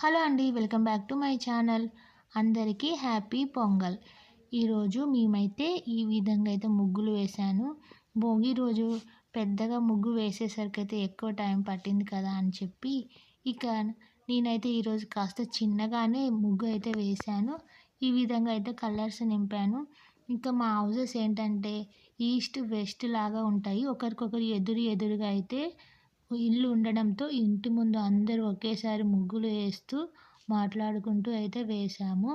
Hello అండి, welcome back to my channel. అందరికీ happy pongal. ఈరోజు మేమైతే ఈ విధంగా అయితే ముగ్గులు వేశాను. భోగి రోజు పెద్దగా ముగ్గు వేసేసరికి అయితే ఎక్కువ టైం పట్టింది కదా అని చెప్పి ఇక నేనైతే ఈరోజు కాస్త చిన్నగానే ముగ్గు అయితే వేశాను. ఈ విధంగా అయితే కలర్స్ నింపాను. ఇంకా మా హౌసెస్ ఏంటంటే ఈస్ట్ వెస్ట్ లాగా ఉంటాయి. ఒకరికొకరు ఎదురుగా అయితే ఇల్లు ఉండడంతో ఇంటి ముందు అందరూ ఒకేసారి ముగ్గులు వేస్తూ మాట్లాడుకుంటూ అయితే వేశాము.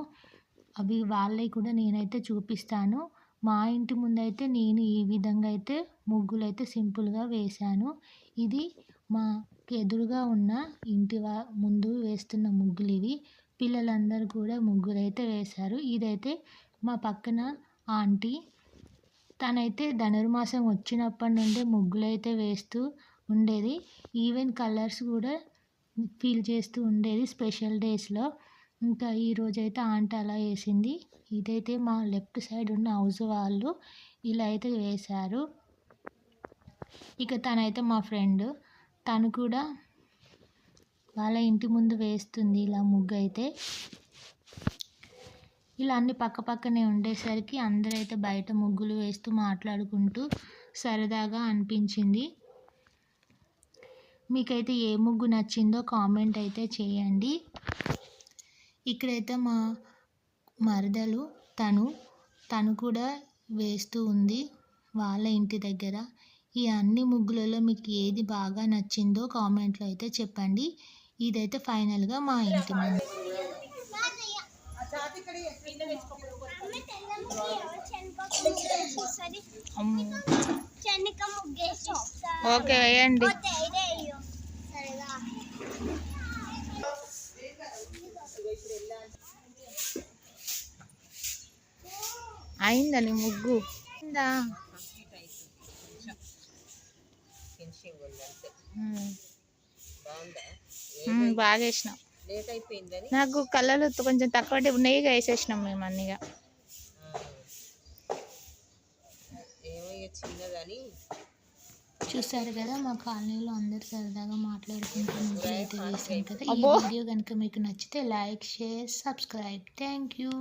అవి వాళ్ళవి కూడా నేనైతే చూపిస్తాను. మా ఇంటి ముందైతే నేను ఈ విధంగా అయితే ముగ్గులైతే సింపుల్గా వేశాను. ఇది మాకు ఎదురుగా ఉన్న ఇంటి ముందు వేస్తున్న ముగ్గులు ఇవి. పిల్లలందరూ కూడా ముగ్గులైతే వేశారు. ఇదైతే మా పక్కన ఆంటీ, తనైతే ధనుర్మాసం వచ్చినప్పటి నుండే ముగ్గులైతే వేస్తూ ఉండేది. ఈవెన్ కలర్స్ కూడా ఫీల్ చేస్తూ ఉండేది స్పెషల్ డేస్లో. ఇంకా ఈరోజైతే ఆంటీ అలా వేసింది. ఇదైతే మా లెఫ్ట్ సైడ్ ఉన్న హౌస్ వాళ్ళు ఇలా అయితే వేశారు. ఇక తనైతే మా ఫ్రెండ్, తను కూడా వాళ్ళ ఇంటి ముందు వేస్తుంది ఇలా ముగ్గు అయితే. ఇలా అన్ని పక్క పక్కనే ఉండేసరికి అందరైతే బయట ముగ్గులు వేస్తూ మాట్లాడుకుంటూ సరదాగా అనిపించింది. మీకైతే ఏ ముగ్గు నచ్చిందో కామెంట్ అయితే చేయండి. ఇక్కడైతే మా మరదలు తను కూడా వేస్తూ ఉంది వాళ్ళ ఇంటి దగ్గర. ఈ అన్ని ముగ్గులలో మీకు ఏది బాగా నచ్చిందో కామెంట్లో అయితే చెప్పండి. ఇదైతే ఫైనల్గా మా ఇంటి ముందు. ఓకే, వేయండి. అయిందని ముగ్గు బాగా వేసినాం. నాకు కలర్లు కొంచెం తక్కువ నెయ్యిగా వేసేసినాం మేము అన్నిగా. చూసారు కదా, మా కాలనీలో అందరు సరదాగా మాట్లాడుకుంటూ ముగ్గులు అయితే వేసాం కదా. ఈ వీడియో కనుక మీకు నచ్చితే like, share, subscribe. Thank you.